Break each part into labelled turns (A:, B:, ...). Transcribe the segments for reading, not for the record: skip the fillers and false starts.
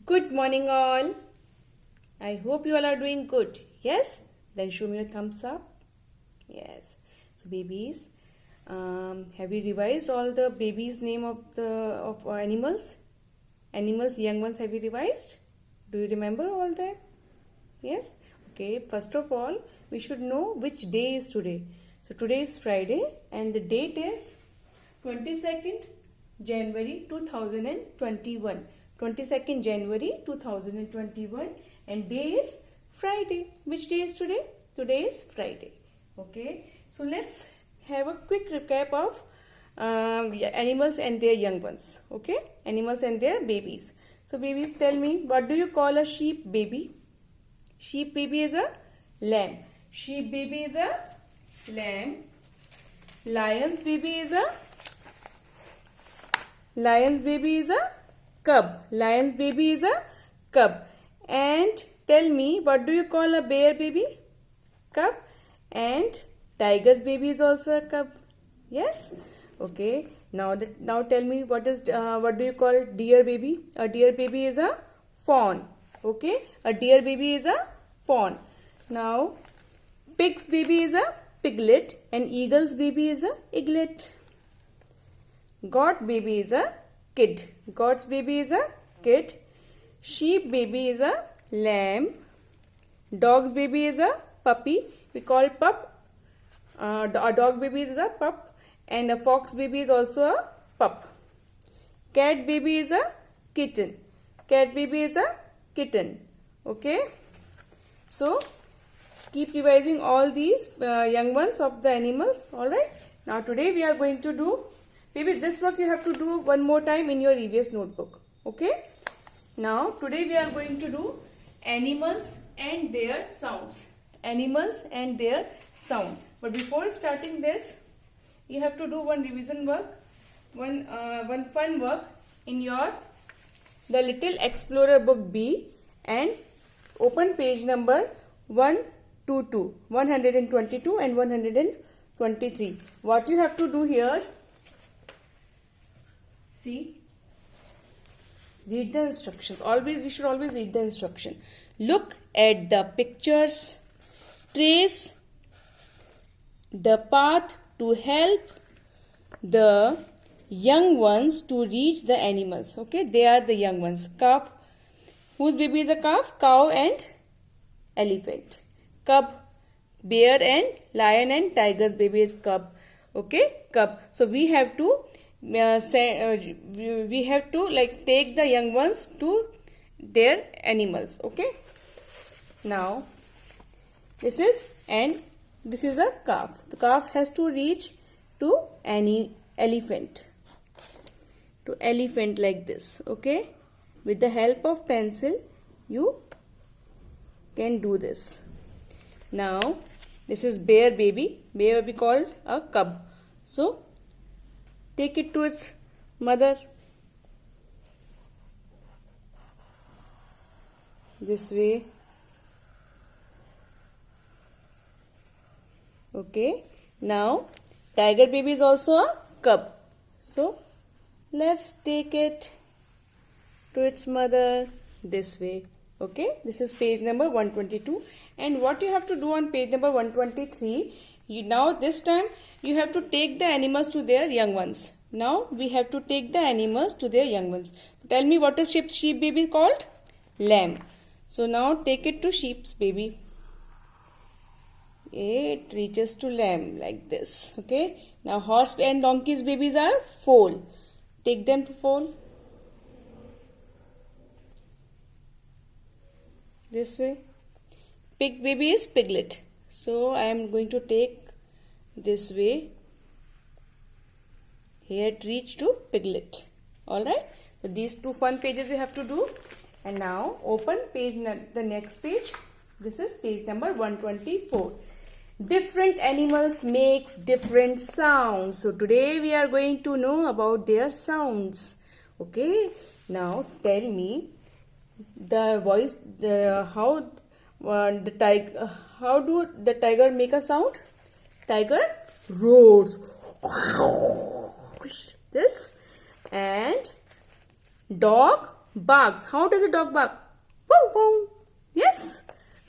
A: Good morning, all. I hope you all are doing good. Yes? Then show me a thumbs up. Yes. So, babies, have you revised all the babies' name of animals? Animals, young ones, have you revised? Do you remember all that? Yes? Okay. First of all, we should know which day is today. So, today is Friday, and the date is 22nd January 2021. 22nd January 2021, and day is Friday. Which day is today? Today is Friday. Okay, so let's have a quick recap of animals and their young ones. Okay, animals and their babies. So babies, tell me, what do you call a sheep baby? Sheep baby is a lamb. Sheep baby is a lamb. Lion's baby is a cub. Lion's baby is a cub. And tell me, what do you call a bear baby? Cub. And tiger's baby is also a cub. Yes? Okay. Now tell me, what do you call deer baby? A deer baby is a fawn. Okay? A deer baby is a fawn. Now, pig's baby is a piglet, and eagle's baby is a eaglet. Goat baby is a kid. Goat's baby is a kid. Sheep baby is a lamb. Dog's baby is a puppy. We call pup. A dog baby is a pup. And a fox baby is also a pup. Cat baby is a kitten. Cat baby is a kitten. Okay. So, keep revising all these young ones of the animals. Alright. Now, today we are going to do, maybe this work you have to do one more time in your EVS notebook. Okay. Now, today we are going to do animals and their sounds. Animals and their sound. But before starting this, you have to do one revision work, one fun work in your The Little Explorer book B, and open page number 122 and 123. What you have to do here, see, read the instructions. We should always read the instruction. Look at the pictures, trace the path to help the young ones to reach the animals. Okay, they are the young ones. Calf. Whose baby is a calf? Cow and elephant. Cub. Bear and lion and tiger's baby is cub. Okay, cub. So we have to take the young ones to their animals. Okay. Now this is a calf. The calf has to reach to any elephant. To elephant like this. Okay. With the help of pencil, you can do this. Now, this is bear baby. Bear will be called a cub. So, take it to its mother. This way. Okay. Now, tiger baby is also a cub. So, let's take it to its mother this way. Okay, this is page number 122, and what you have to do on page number 123, this time you have to take the animals to their young ones. Now we have to take the animals to their young ones. Tell me, what is sheep baby called? Lamb. So now take it to sheep's baby. It reaches to lamb like this. Okay, now horse and donkey's babies are foal. Take them to foal. This way. Pig baby is piglet. So I am going to take this way. Here it reached to piglet. Alright. So these two fun pages you have to do. And now open the next page. This is page number 124. Different animals makes different sounds. So today we are going to know about their sounds. Okay. Now tell me how do the tiger make a sound? Tiger roars. This. And dog barks. How does a dog bark? Woo woo. Yes.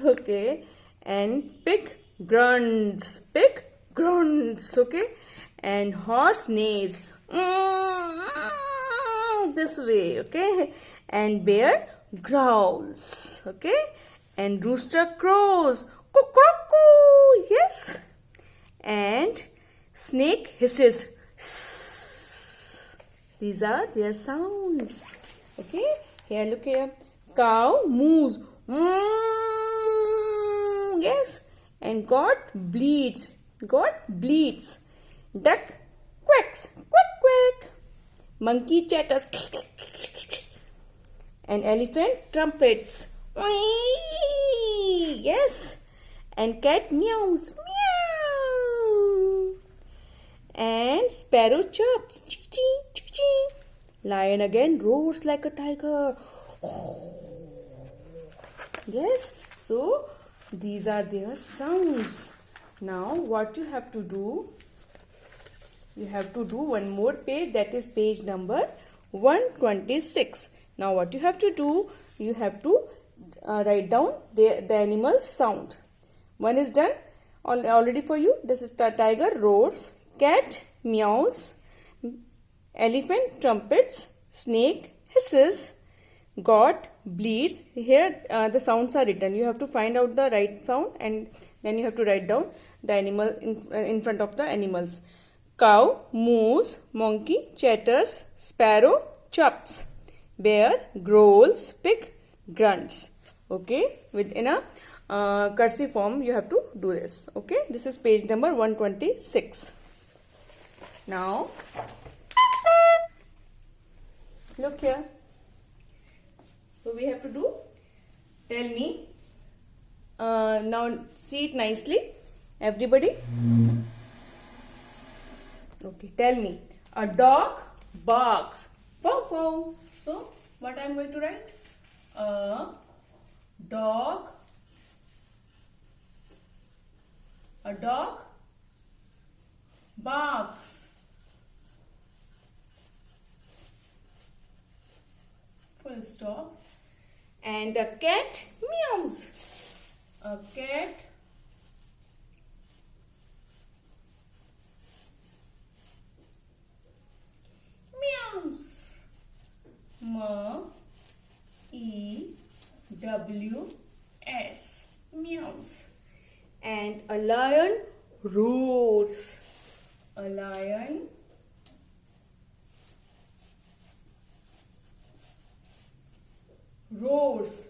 A: Okay. And pig grunts. Pig grunts. Okay. And horse neighs. This way. Okay. And bear growls. Okay. And rooster crows. Cuckoo. Yes. And snake hisses. These are their sounds. Okay. Here, look here. Cow moos. Yes. And goat bleats. Goat bleats. Duck quacks. Quack quack. Monkey chatters. And elephant trumpets. Yes. And cat meows. Meow. And sparrow chirps. Chee-chee, chee-chee. Lion again roars like a tiger. Yes. So, these are their sounds. Now, what you have to do? You have to do one more page, that is page number 126. Now what you have to do, you have to write down the animal's sound. One is done already for you. This is tiger roars, cat meows, elephant trumpets, snake hisses, goat bleats. Here the sounds are written. You have to find out the right sound and then you have to write down the animal in front of the animals. Cow moos, monkey chatters, sparrow chirps, bear growls, pig grunts. Okay, within a cursive form you have to do this. Okay, this is page number 126. Now, look here. So we have to do, tell me, now see it nicely, everybody. Okay, tell me. A dog barks. Wow, wow. So, what I am going to write? A dog. A dog barks. Full stop. And a cat meows. A cat meows. M-E-W-S. Meows. And a lion roars. A lion roars.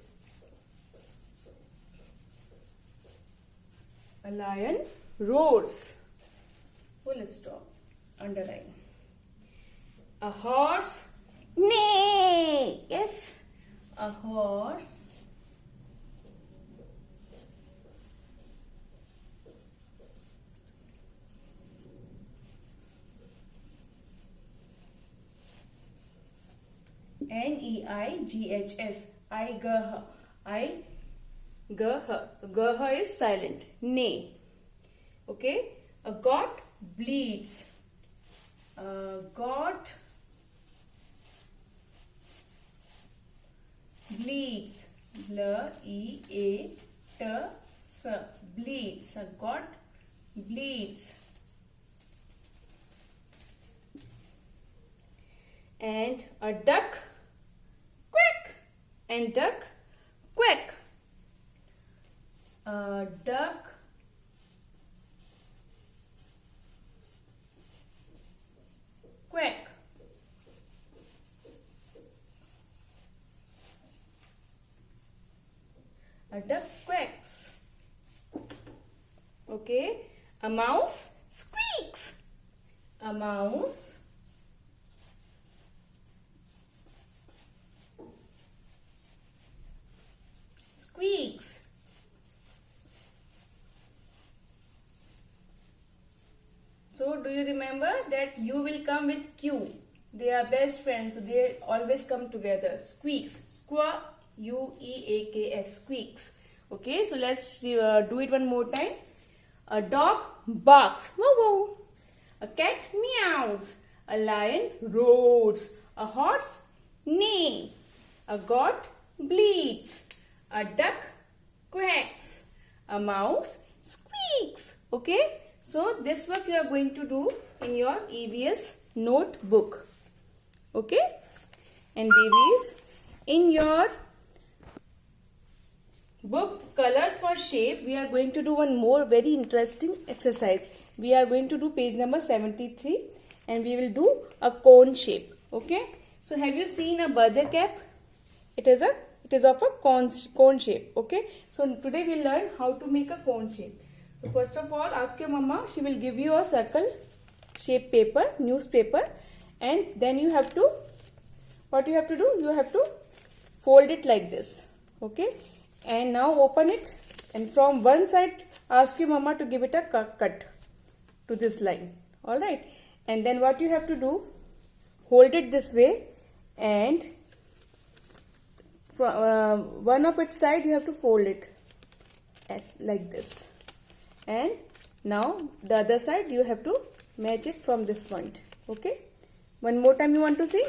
A: A lion roars. Full stop. Underline. A horse neigh. Yes. A horse N-E-I-G-H-S. I-G-H. I-G-H is silent. Neigh. Okay. A goat bleats. A goat bleats. L-E-A-T-S. Bleats. A goat bleats. And a duck quack. And duck quack. A duck quack. A duck quacks. Okay. A mouse squeaks. A mouse squeaks. So do you remember that you will come with Q? They are best friends, so they always come together. Squeaks. Squawk. U-E-A-K-S. Squeaks. Okay, so let's do it one more time. A dog barks. Wow, wow. A cat meows. A lion roars. A horse neigh. A goat bleats. A duck quacks. A mouse squeaks. Okay. So this work you are going to do in your EVS notebook. Okay. And babies, in your book Colors for Shape, we are going to do one more very interesting exercise. We are going to do page number 73 and we will do a cone shape. Okay. So have you seen a birthday cap? It is of a cone shape. Okay. So today we will learn how to make a cone shape. So first of all, ask your mama. She will give you a circle shape paper, newspaper, and then you have to, what you have to do? You have to fold it like this. Okay. And now open it, and from one side ask your mama to give it a cut to this line. Alright. And then what you have to do, hold it this way, and from one of its side you have to fold it as like this. And now the other side you have to match it from this point. Okay. One more time you want to see?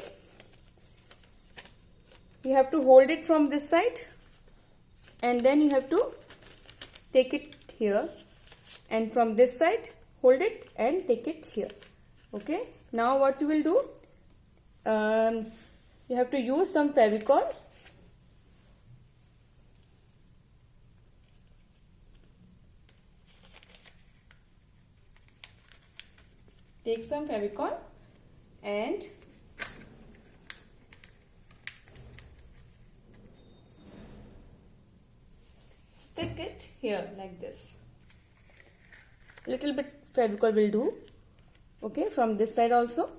A: You have to hold it from this side, and then you have to take it here, and from this side hold it and take it here. Okay. Now what you will do, you have to use some Fevicol. Take some Fevicol and stick it here like this. Little bit Fevicol will do. Okay, from this side also.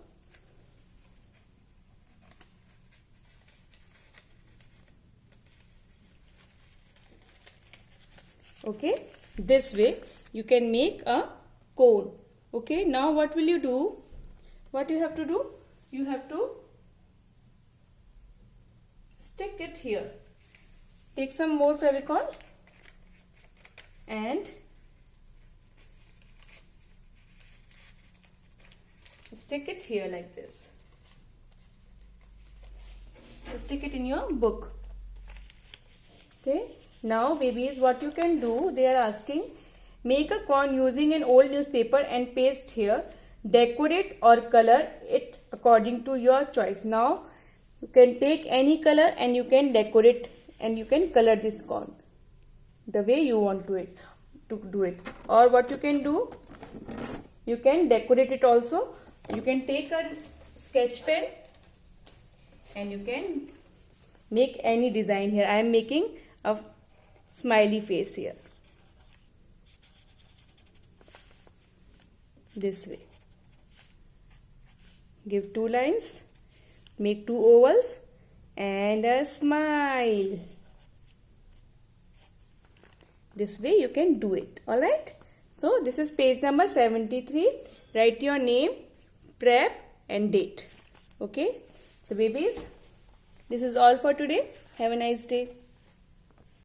A: Okay, this way you can make a cone. Okay, now what will you do? What you have to do? You have to stick it here. Take some more Fevicol and stick it here like this. Stick it in your book. Okay. Now babies, what you can do, they are asking, make a cone using an old newspaper and paste here. Decorate or color it according to your choice. Now you can take any color and you can decorate and you can color this cone the way you want to do it. Or what you can do, you can decorate it also. You can take a sketch pen and you can make any design here. I am making a smiley face here. This way. Give two lines, make two ovals and a smile. This way you can do it. Alright. So this is page number 73. Write your name, prep and date. Okay. So babies, this is all for today. Have a nice day.